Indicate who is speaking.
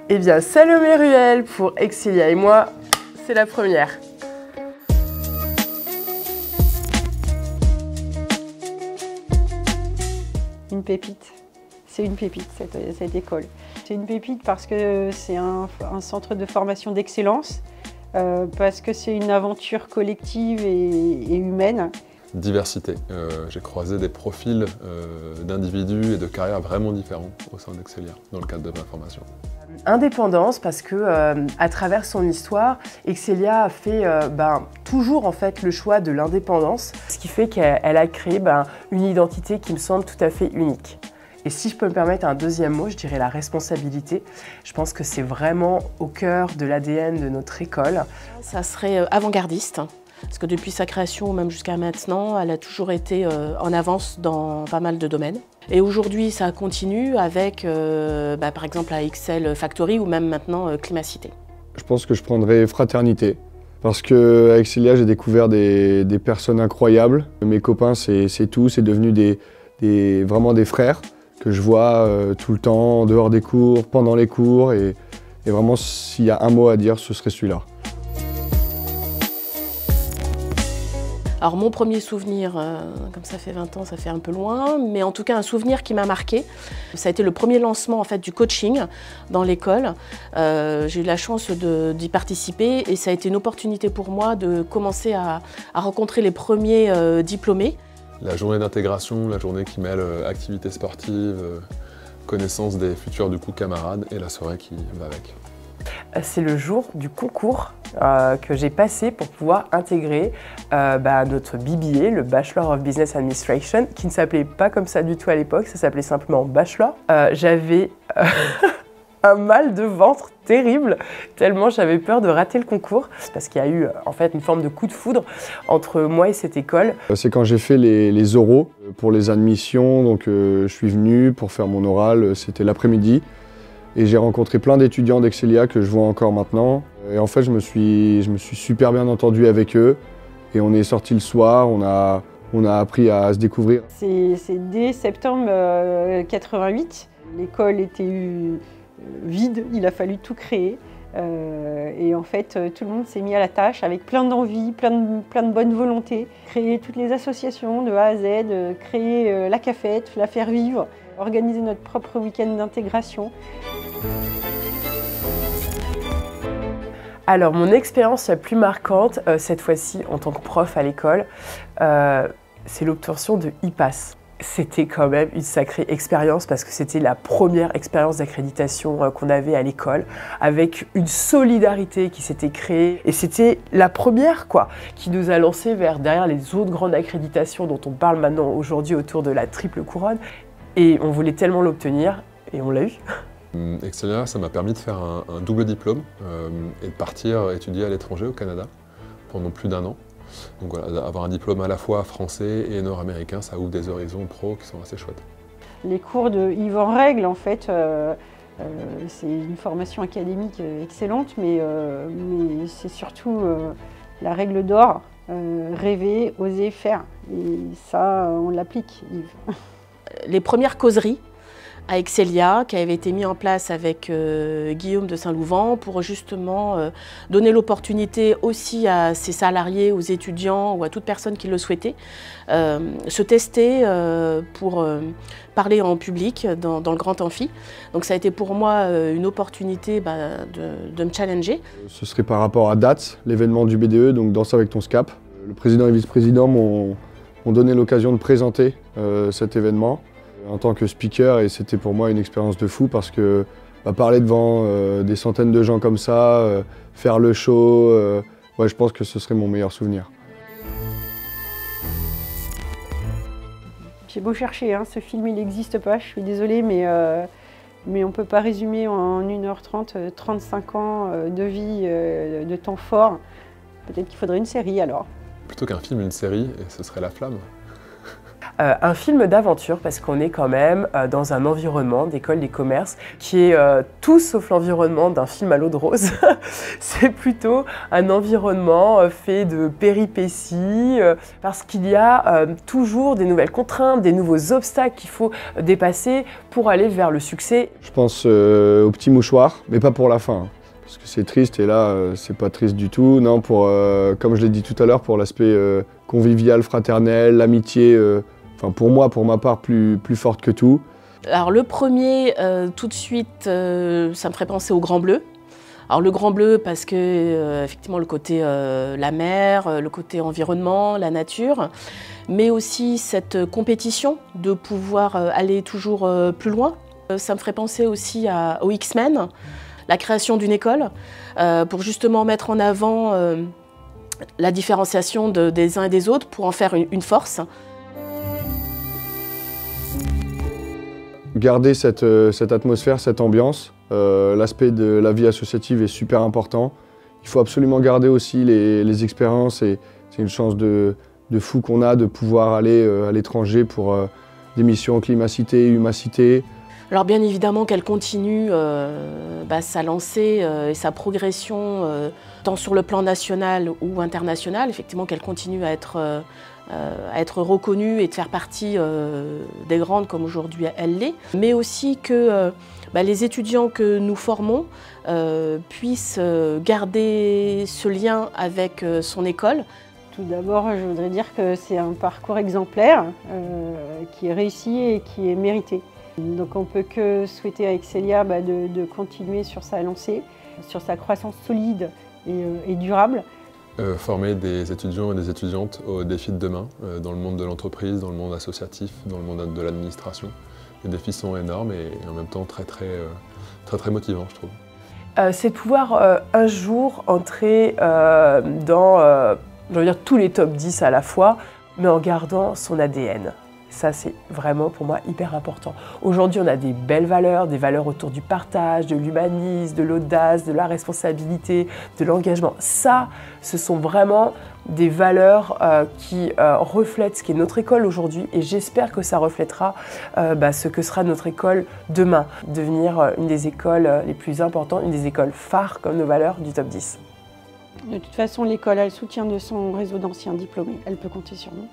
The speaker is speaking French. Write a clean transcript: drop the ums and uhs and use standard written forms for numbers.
Speaker 1: Eh bien, Salomé Ruel pour Excelia et moi, c'est la première.
Speaker 2: Une pépite. C'est une pépite, cette école. C'est une pépite parce que c'est un centre de formation d'excellence, parce que c'est une aventure collective et humaine.
Speaker 3: Diversité. J'ai croisé des profils d'individus et de carrières vraiment différents au sein d'Excelia, dans le cadre de ma formation.
Speaker 1: Indépendance parce que à travers son histoire, Excelia a fait toujours en fait le choix de l'indépendance, ce qui fait qu'elle a créé une identité qui me semble tout à fait unique. Et si je peux me permettre un deuxième mot, je dirais la responsabilité. Je pense que c'est vraiment au cœur de l'ADN de notre école.
Speaker 4: Ça serait avant-gardiste, parce que depuis sa création, même jusqu'à maintenant, elle a toujours été en avance dans pas mal de domaines. Et aujourd'hui, ça continue avec, par exemple, la Excel Factory ou même maintenant Climacité.
Speaker 5: Je pense que je prendrais fraternité, parce qu'à Excelia, j'ai découvert des personnes incroyables. Mes copains, c'est tout, c'est devenu vraiment des frères que je vois tout le temps, en dehors des cours, pendant les cours. Et vraiment, s'il y a un mot à dire, ce serait celui-là.
Speaker 4: Alors mon premier souvenir, comme ça fait 20 ans, ça fait un peu loin, mais en tout cas un souvenir qui m'a marqué, ça a été le premier lancement en fait, du coaching dans l'école. J'ai eu la chance d'y participer et ça a été une opportunité pour moi de commencer à rencontrer les premiers diplômés.
Speaker 3: La journée d'intégration, la journée qui mêle activité sportive, connaissance des futurs camarades et la soirée qui va avec.
Speaker 1: C'est le jour du concours que j'ai passé pour pouvoir intégrer notre BBA, le Bachelor of Business Administration, qui ne s'appelait pas comme ça du tout à l'époque, ça s'appelait simplement Bachelor. J'avais un mal de ventre terrible, tellement j'avais peur de rater le concours, parce qu'il y a eu en fait une forme de coup de foudre entre moi et cette école.
Speaker 5: C'est quand j'ai fait les oraux pour les admissions, donc je suis venu pour faire mon oral, c'était l'après-midi. Et j'ai rencontré plein d'étudiants d'Excelia que je vois encore maintenant. Et en fait, je me suis super bien entendu avec eux. Et on est sortis le soir, on a appris à se découvrir.
Speaker 2: C'est dès septembre 88. L'école était vide, il a fallu tout créer. Et en fait, tout le monde s'est mis à la tâche avec plein d'envie, plein de bonne volonté. Créer toutes les associations de A à Z, créer la cafette, la faire vivre, organiser notre propre week-end d'intégration.
Speaker 1: Alors mon expérience la plus marquante, cette fois-ci en tant que prof à l'école, c'est l'obtention de IPAS. C'était quand même une sacrée expérience parce que c'était la première expérience d'accréditation qu'on avait à l'école, avec une solidarité qui s'était créée. Et c'était la première qui nous a lancé derrière les autres grandes accréditations dont on parle maintenant aujourd'hui autour de la triple couronne. Et on voulait tellement l'obtenir et on l'a eu.
Speaker 3: Excelia, ça m'a permis de faire un double diplôme et de partir étudier à l'étranger au Canada pendant plus d'1 an. Donc voilà, avoir un diplôme à la fois français et nord-américain, ça ouvre des horizons pro qui sont assez chouettes.
Speaker 2: Les cours de Yvan Règle, en fait, c'est une formation académique excellente, mais c'est surtout la règle d'or, rêver, oser, faire. Et ça, on l'applique, Yves.
Speaker 4: Les premières causeries à Excelia, qui avait été mis en place avec Guillaume de Saint-Louvent pour justement donner l'opportunité aussi à ses salariés, aux étudiants ou à toute personne qui le souhaitait, se tester pour parler en public dans le grand amphi. Donc ça a été pour moi une opportunité de me challenger.
Speaker 5: Ce serait par rapport à DATS, l'événement du BDE, donc Danse avec ton SCAP. Le président et vice-président m'ont donné l'occasion de présenter cet événement en tant que speaker, et c'était pour moi une expérience de fou parce que parler devant des centaines de gens comme ça, faire le show, ouais, je pense que ce serait mon meilleur souvenir.
Speaker 2: J'ai beau chercher, ce film il n'existe pas, je suis désolée, mais on ne peut pas résumer en 1h30 35 ans de vie, de temps fort. Peut-être qu'il faudrait une série alors.
Speaker 3: Plutôt qu'un film, une série, et ce serait La Flamme.
Speaker 1: Un film d'aventure parce qu'on est quand même dans un environnement d'école des commerces qui est tout sauf l'environnement d'un film à l'eau de rose. C'est plutôt un environnement fait de péripéties parce qu'il y a toujours des nouvelles contraintes, des nouveaux obstacles qu'il faut dépasser pour aller vers le succès.
Speaker 5: Je pense au petit mouchoir, mais pas pour la fin. Hein, parce que c'est triste et là, c'est pas triste du tout. Non, pour, comme je l'ai dit tout à l'heure, pour l'aspect convivial, fraternel, l'amitié, enfin pour moi, pour ma part, plus forte que tout.
Speaker 4: Alors le premier, tout de suite, ça me ferait penser au Grand Bleu. Alors le Grand Bleu parce que effectivement le côté la mer, le côté environnement, la nature, mais aussi cette compétition de pouvoir aller toujours plus loin. Ça me ferait penser aussi aux X-Men, la création d'une école, pour justement mettre en avant la différenciation des uns et des autres, pour en faire une force.
Speaker 5: Garder cette atmosphère, cette ambiance, l'aspect de la vie associative est super important. Il faut absolument garder aussi les expériences et c'est une chance de fou qu'on a de pouvoir aller à l'étranger pour des missions Climacité, Humacité.
Speaker 4: Alors bien évidemment qu'elle continue sa lancée et sa progression tant sur le plan national ou international, effectivement qu'elle continue à être reconnue et de faire partie des grandes comme aujourd'hui elle l'est, mais aussi que les étudiants que nous formons puissent garder ce lien avec son école.
Speaker 2: Tout d'abord, je voudrais dire que c'est un parcours exemplaire qui est réussi et qui est mérité. Donc on ne peut que souhaiter à Excelia de continuer sur sa lancée, sur sa croissance solide et durable.
Speaker 3: Former des étudiants et des étudiantes aux défis de demain, dans le monde de l'entreprise, dans le monde associatif, dans le monde de l'administration. Les défis sont énormes et en même temps très motivants, je trouve.
Speaker 1: C'est de pouvoir un jour entrer dans tous les top 10 à la fois, mais en gardant son ADN. Ça, c'est vraiment pour moi hyper important. Aujourd'hui, on a des belles valeurs, des valeurs autour du partage, de l'humanisme, de l'audace, de la responsabilité, de l'engagement. Ça, ce sont vraiment des valeurs qui reflètent ce qu'est notre école aujourd'hui et j'espère que ça reflètera ce que sera notre école demain. Devenir une des écoles les plus importantes, une des écoles phares comme nos valeurs du top 10.
Speaker 2: De toute façon, l'école a le soutien de son réseau d'anciens diplômés. Elle peut compter sur nous.